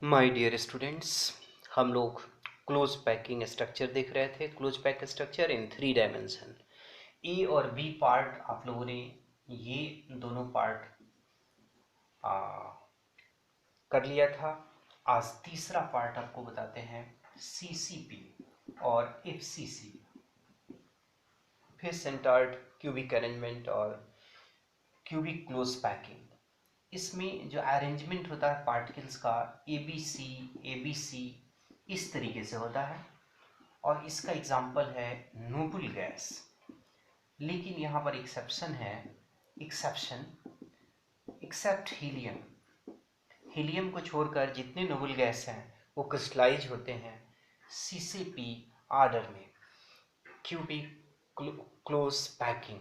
My dear students, हम लोग close packing structure देख रहे थे। Close pack structure in 3 dimension. A और बी पार्ट आप लोगों ने ये दोनों पार्ट कर लिया था। आज तीसरा पार्ट आपको बताते हैं सीसीपी और FCC, face centred cubic arrangement और क्यूबिक क्लोज पैकिंग। इसमें जो अरेंजमेंट होता है पार्टिकल्स का ए बी सी इस तरीके से होता है और इसका एग्जाम्पल है नोबल गैस। लेकिन यहाँ पर एक्सेप्शन है, एक्सेप्शन एक्सेप्ट हीलियम। हीलियम को छोड़कर जितने नोबल गैस हैं वो क्रिस्टलाइज होते हैं सीसीपी आर्डर में। क्यूबिक क्लोज पैकिंग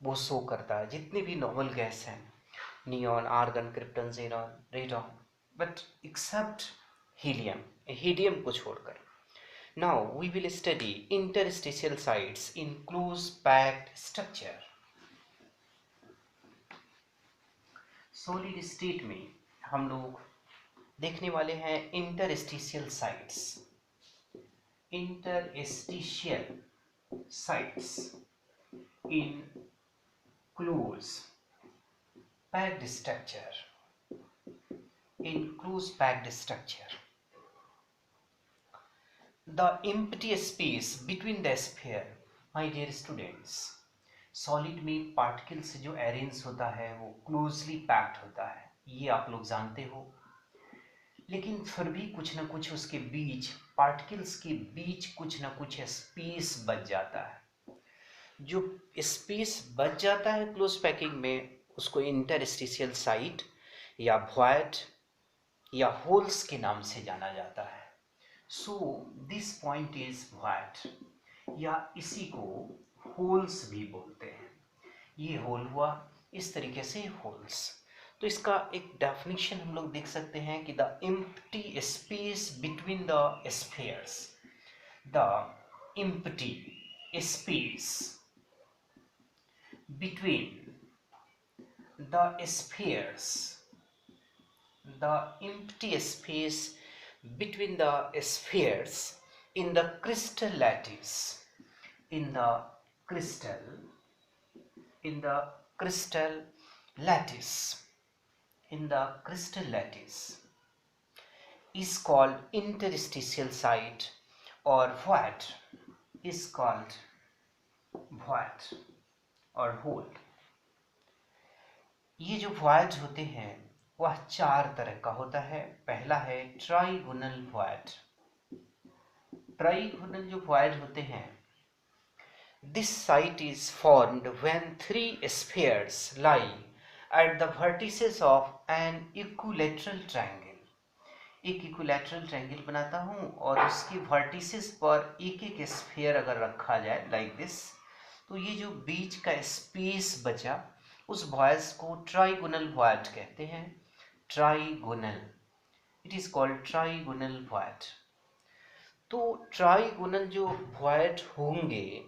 वो शो करता है जितने भी नोबल गैस हैं, neon, argon, krypton, xenon, radon, but except helium, helium को छोड़कर। Now we will study interstitial sites in close packed structure. Solid state में हम लोग देखने वाले हैं interstitial sites. Interstitial sites in close packed structure. In close packed structure, the empty space between the sphere, my dear students, solid में particles जो arrange होता है वो क्लोजली पैक्ड होता है, ये आप लोग जानते हो। लेकिन फिर भी कुछ ना कुछ उसके बीच, पार्टिकल्स के बीच कुछ ना कुछ स्पेस बच जाता है। जो स्पेस बच जाता है क्लोज पैकिंग में उसको इंटरस्टिशियल साइट या वॉइड या होल्स के नाम से जाना जाता है। So this point is void या इसी को होल्स भी बोलते हैं। ये होल हुआ, इस तरीके से होल्स। तो इसका एक डेफिनेशन हम लोग देख सकते हैं कि the empty space between the spheres, the empty space between the spheres, the empty space between the spheres in the crystal lattice, in the crystal in the crystal lattice, in the crystal lattice is called interstitial site, or void is called void or hole. ये जो void होते हैं वह 4 तरह का होता है। पहला है ट्राइगोनल void। ट्राइगोनल जो void होते हैं, this site is formed when 3 spheres lie at the vertices of an equilateral triangle। एक इक्विलैटरल ट्रायंगल बनाता हूँ और उसके वर्टिसेस पर एक एक स्फीयर अगर रखा जाए लाइक दिस, तो ये जो बीच का स्पेस बचा उस वॉइड को ट्राइगोनल वॉइड कहते हैं। Trigonal, it is called trigonal void. तो ट्राइगोनल जो वॉइड होंगे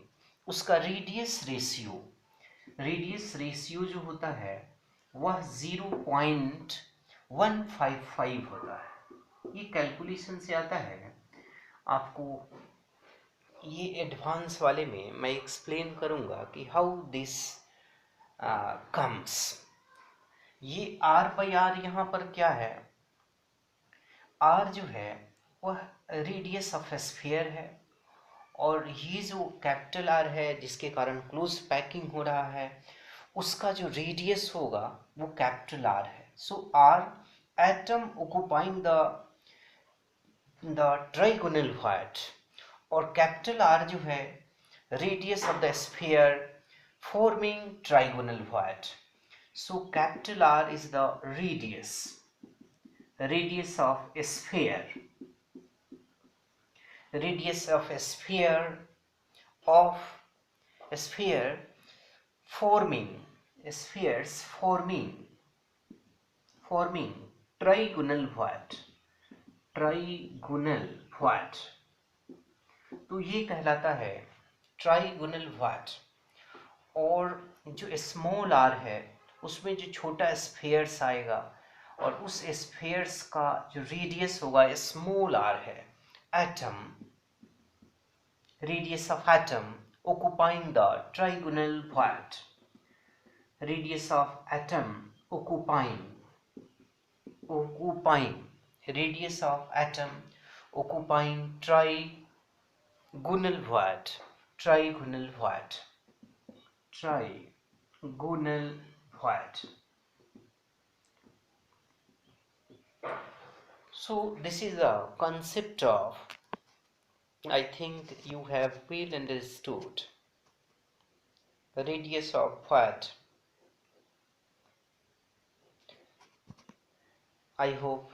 उसका रेडियस रेशियो जो होता है वह 0.155 होता है। ये कैलकुलेशन से आता है। आपको ये एडवांस वाले में मैं एक्सप्लेन करूंगा कि हाउ दिस कम्स। ये r बाई आर यहाँ पर क्या है, r जो है वह रेडियस ऑफ स्फीयर है और ये जो कैपिटल R है जिसके कारण क्लोज पैकिंग हो रहा है उसका जो रेडियस होगा वो कैपिटल R है। सो R atom occupying the trigonal void और कैपिटल R जो है radius of the sphere forming trigonal void. So capital R is the radius of a sphere, radius of a sphere forming trigonal void, तो ये कहलाता है trigonal void. और जो small r है उसमें जो छोटा स्फीयर्स आएगा और उस स्फीयर्स का जो रेडियस होगा स्मॉल r है. Atom, radius of atom occupying the trigonal void. Radius of atom occupying, radius of atom occupying trigonal void, trigonal void, trigonal void. So this is the concept of, I think you have well understood, radius of void. I hope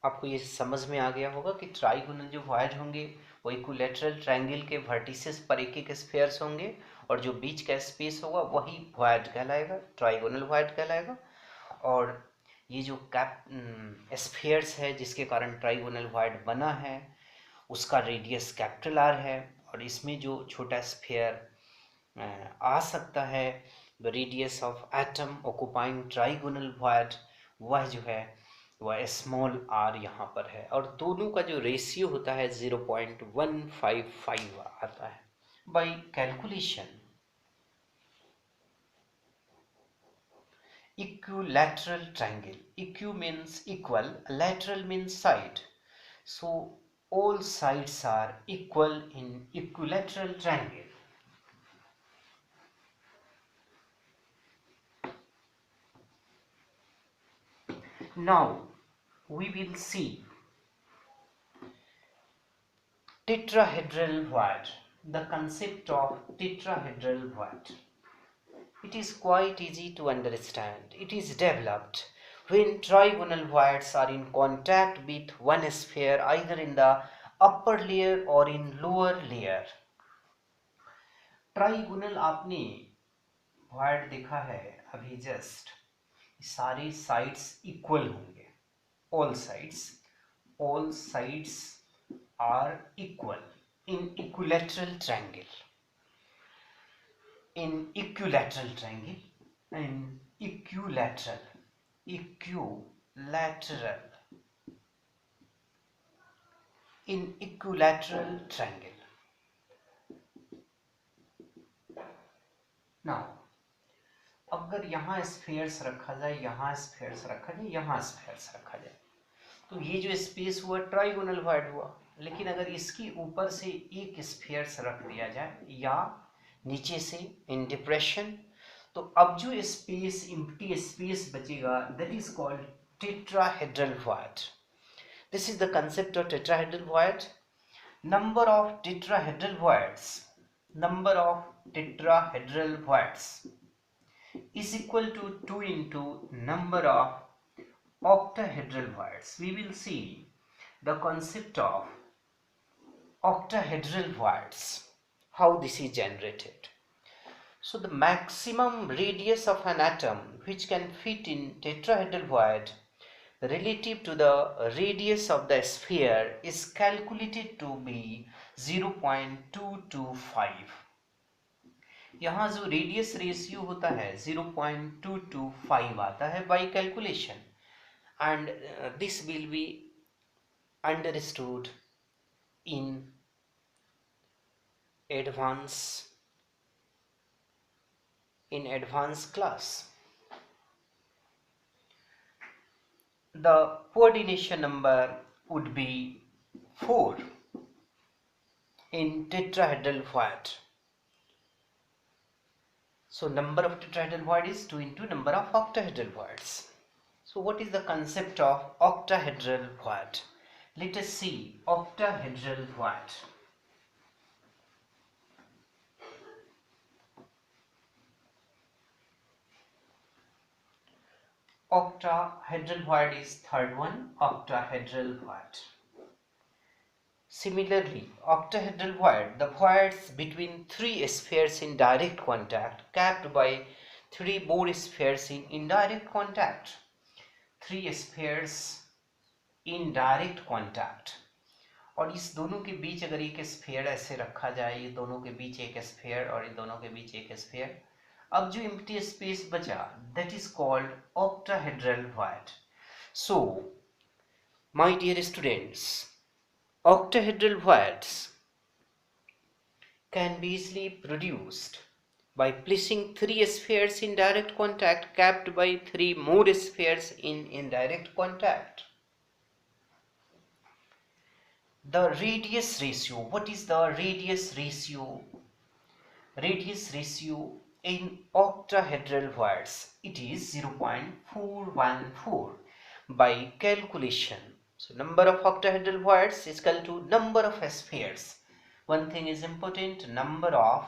आपको ये समझ में आ गया होगा कि trigonal जो void होंगे वो इक्विलैटरल ट्रायंगल के वर्टिसेस पर एक एक स्फीयर्स होंगे और जो बीच का स्पेस होगा वही वॉइड कहलाएगा, ट्राइगोनल वॉइड कहलाएगा. और ये जो स्फीयर्स है जिसके कारण ट्राइगोनल वॉइड बना है उसका रेडियस कैपिटल आर है. और इसमें जो छोटा स्फीयर आ सकता है, the radius of atom occupying trigonal void, वह जो है वह स्मॉल r यहाँ पर है. और दोनों का जो रेशियो होता है 0.155 आता है. By calculation equilateral triangle, equ means equal, lateral means side, so all sides are equal in equilateral triangle. Now we will see tetrahedral void, the concept of tetrahedral void. It is quite easy to understand. It is developed when trigonal voids are in contact with one sphere either in the upper layer or in lower layer. Trigonal आपने void देखा है अभी just, सारे sides equal होंगे, all sides are equal in equilateral triangle. In equilateral triangle, in equilateral in equilateral triangle. Now अगर यहाँ spheres रखा जाए, यहाँ स्फीयर्स रखा जाए, यहाँ स्फीयर्स रखा जाए, तो ये जो स्पेस हुआ ट्राइगोनल वॉइड हुआ. लेकिन अगर इसके ऊपर से एक स्फीयर्स रख दिया जाए या नीचे से इन डिप्रेशन, तो अब जो स्पेस, एम्प्टी स्पेस बचेगा, that is called tetrahedral void. This is the concept of tetrahedral void. Number of tetrahedral voids is equal to 2 into number of octahedral voids. We will see the concept of octahedral voids, how this is generated. So the maximum radius of an atom which can fit in tetrahedral void relative to the radius of the sphere is calculated to be 0.225. यहाँ जो radius ratio होता है 0.225 आता है by calculation. And this will be understood in advance class. The coordination number would be 4 in tetrahedral void. So number of tetrahedral void is 2 into number of octahedral voids. So what is the concept of octahedral void? Let us see octahedral void. Octahedral void is third one, octahedral void. Similarly, octahedral void, the voids between three spheres in direct contact capped by three more spheres in indirect contact. Three spheres in direct contact. और इस दोनों के बीच अगर एक sphere ऐसे रखा जाए, ये दोनों के बीच एक स्फीयर और इन दोनों के बीच एक स्फीयर, अब जो एम्प्टी स्पेस बचा that is called octahedral void. So my dear students, octahedral voids can be easily produced by placing three spheres in direct contact capped by three more spheres in indirect contact. The radius ratio, what is the radius ratio? Radius ratio in octahedral voids, it is 0.414 by calculation. So number of octahedral voids is equal to number of spheres. One thing is important, number of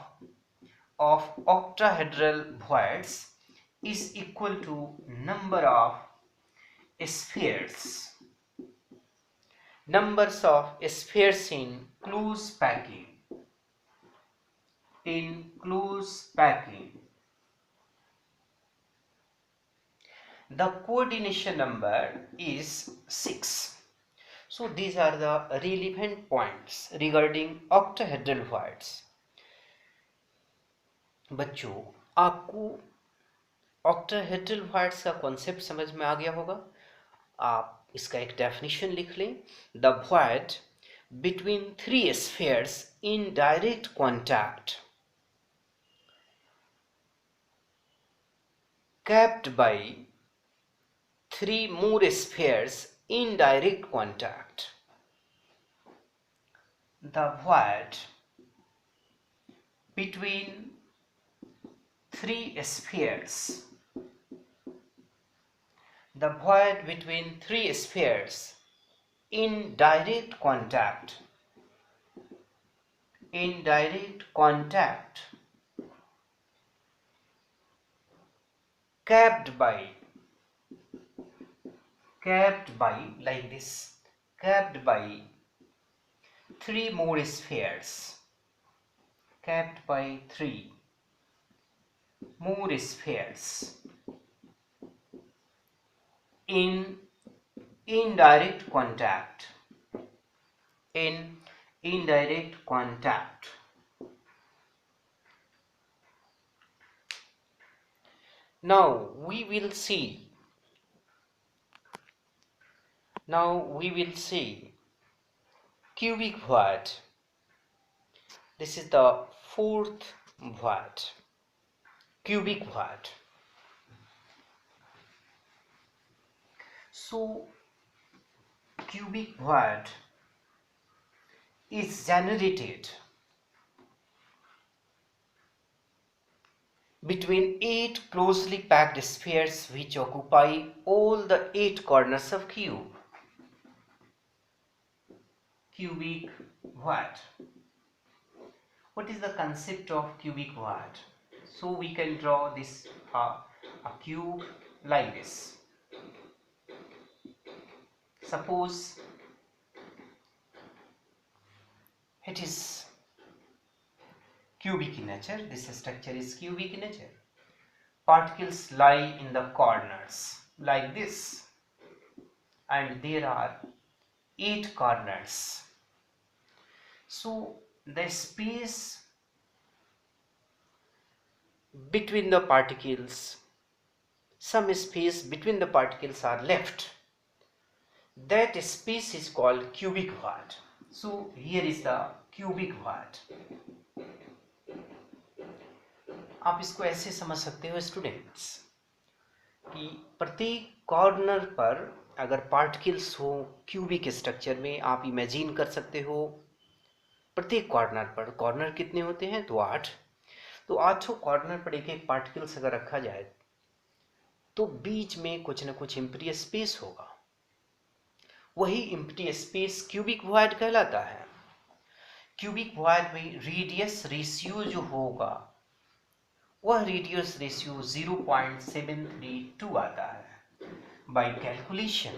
octahedral voids is equal to number of spheres. Numbers of spheres in close packing. In close packing, the coordination number is 6. So these are the relevant points regarding octahedral voids. बच्चों, आपको octahedral voids का concept समझ में आ गया होगा. आप इसका एक डेफिनेशन लिख लें. The void between three spheres in direct contact capped by three more spheres in direct contact. The void between three spheres. The void between three spheres in direct contact. In direct contact. Capped by like this, capped by three more spheres, capped by three more spheres in indirect contact. In indirect contact. Now we will see cubic void. This is the fourth void, cubic void. So cubic void is generated between 8 closely packed spheres which occupy all the 8 corners of cube. Cubic void. What is the concept of cubic void? So we can draw this a cube like this. Suppose it is cubic in nature. This structure is cubic in nature. Particles lie in the corners like this, and there are 8 corners. So the space between the particles, some space between the particles are left. That space is called cubic void. So here is the cubic void. आप इसको ऐसे समझ सकते हो students कि प्रत्येक corner पर अगर पार्टिकल्स हो क्यूबिक स्ट्रक्चर में, आप इमेजिन कर सकते हो प्रत्येक कॉर्नर पर, कॉर्नर कितने होते हैं? तो 8. तो 8 कॉर्नर पर एक एक पार्टिकल्स अगर रखा जाए तो बीच में कुछ न कुछ एम्प्टी स्पेस होगा. वही एम्प्टी स्पेस क्यूबिक वॉइड कहलाता है. क्यूबिक वॉइड में रेडियस रेशियो जो होगा वह रेडियस रेशियो 0.732 आता है बाय कैलकुलेशन.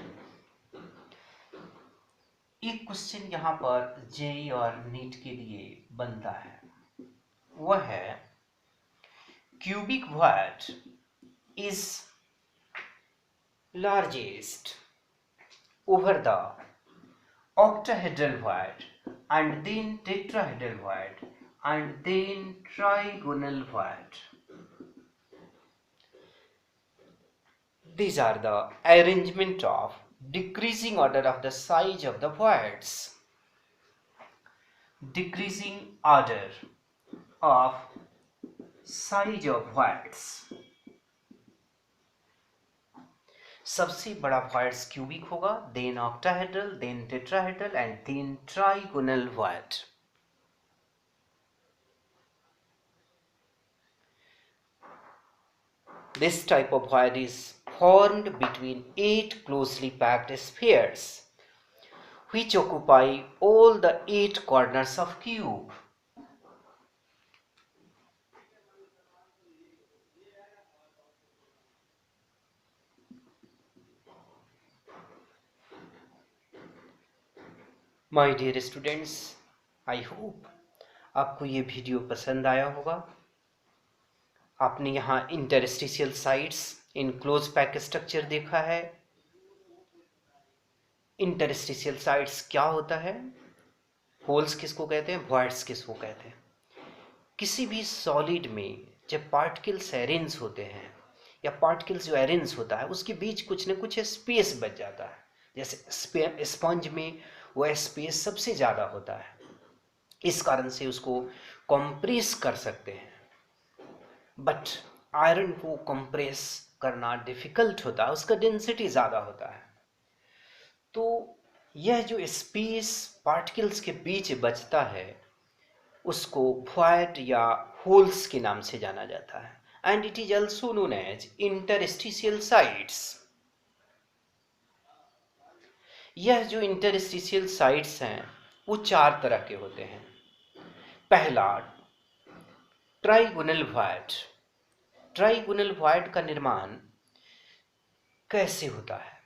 एक क्वेश्चन यहाँ पर जेई और नीट के लिए बनता है, वह है cubic void is largest over the octahedral void and then tetrahedral void and then trigonal void. These are the arrangement of decreasing order of the size of the voids. Decreasing order of size of voids. सबसे बड़ा voids cubic होगा, then octahedral, then tetrahedral and then trigonal void. This type of void is formed between 8 closely packed spheres which occupy all the 8 corners of cube. My dear students, I hope आपको ये video पसंद आया होगा। आपने यहाँ interstitial sites in close pack structure देखा है। Interstitial sites क्या होता है, होल्स किसको कहते हैं, वॉइड्स किसको कहते हैं। किसी भी सॉलिड में जब पार्टिकल्स अरेंज होते हैं या पार्टिकल्स जो अरेंज होता है उसके बीच कुछ न कुछ स्पेस बच जाता है। जैसे स्पंज में वो स्पेस सबसे ज़्यादा होता है, इस कारण से उसको कंप्रेस कर सकते हैं। बट आयरन को कंप्रेस करना डिफिकल्ट होता है, उसका डेंसिटी ज़्यादा होता है। तो यह जो स्पेस पार्टिकल्स के बीच बचता है उसको वॉइड या होल्स के नाम से जाना जाता है, and it is also known as interstitial sites. यह जो इंटरस्टिशियल साइट्स हैं वो 4 तरह के होते हैं। पहला, ट्राइगोनल वॉइड। ट्राइगोनल वॉइड का निर्माण कैसे होता है,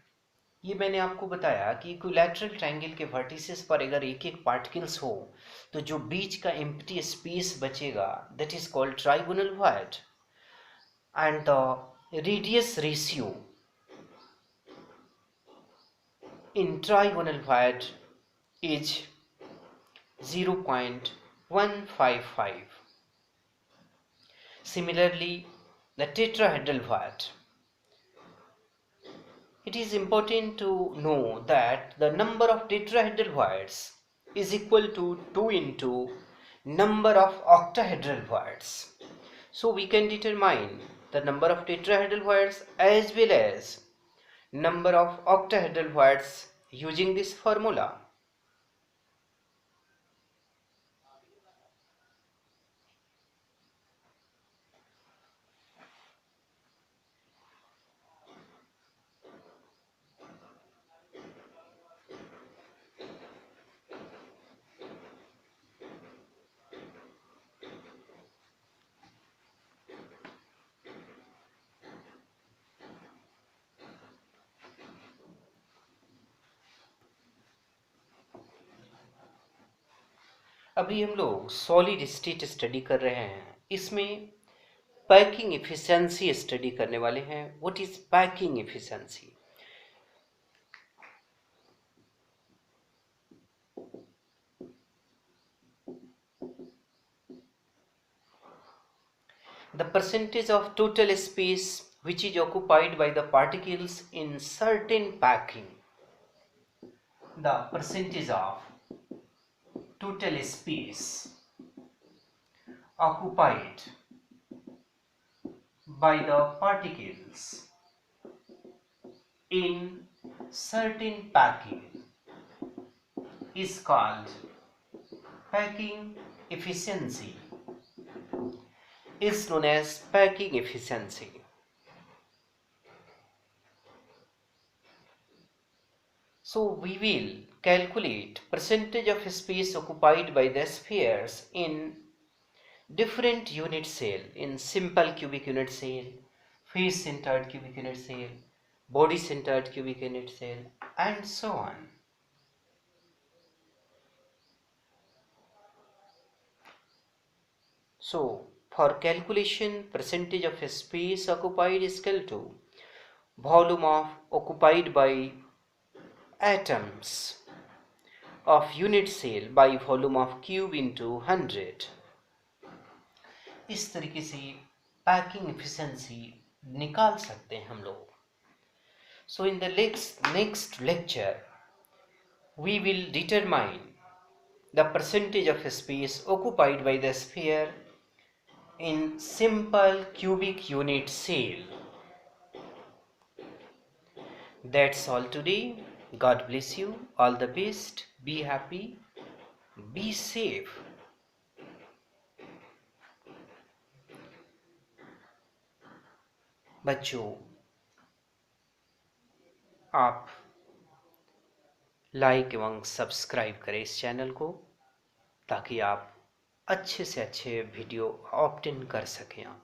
ये मैंने आपको बताया कि इक्विलैटरल ट्रायंगल के वर्टिसेस पर अगर एक एक पार्टिकल्स हो तो जो बीच का एम्प्टी स्पेस बचेगा that is called trigonal void, and the radius ratio in trigonal void is 0.155. Similarly, the tetrahedral void. It is important to know that the number of tetrahedral voids is equal to 2 into number of octahedral voids. So we can determine the number of tetrahedral voids as well as number of octahedral voids using this formula. अभी हम लोग solid state study कर रहे हैं, इसमें packing efficiency study करने वाले हैं। What is packing efficiency? The percentage of total space which is occupied by the particles in certain packing. The percentage of total space occupied by the particles in certain packing is called packing efficiency, is known as packing efficiency. So we will calculate percentage of space occupied by the spheres in different unit cell, in simple cubic unit cell, face centered cubic unit cell, body centered cubic unit cell, and so on. So for calculation, percentage of space occupied is equal to volume of occupied by atoms of unit cell by volume of cube into 100. इस तरीके से packing efficiency निकाल सकते हैं हम लोग। So in the next lecture, we will determine the percentage of space occupied by the sphere in simple cubic unit cell. That's all today. God bless you. All the best. Be happy. Be safe. बच्चों, आप like एवं subscribe करें इस channel को, ताकि आप अच्छे से अच्छे वीडियो ऑब्टेन कर सकें आप।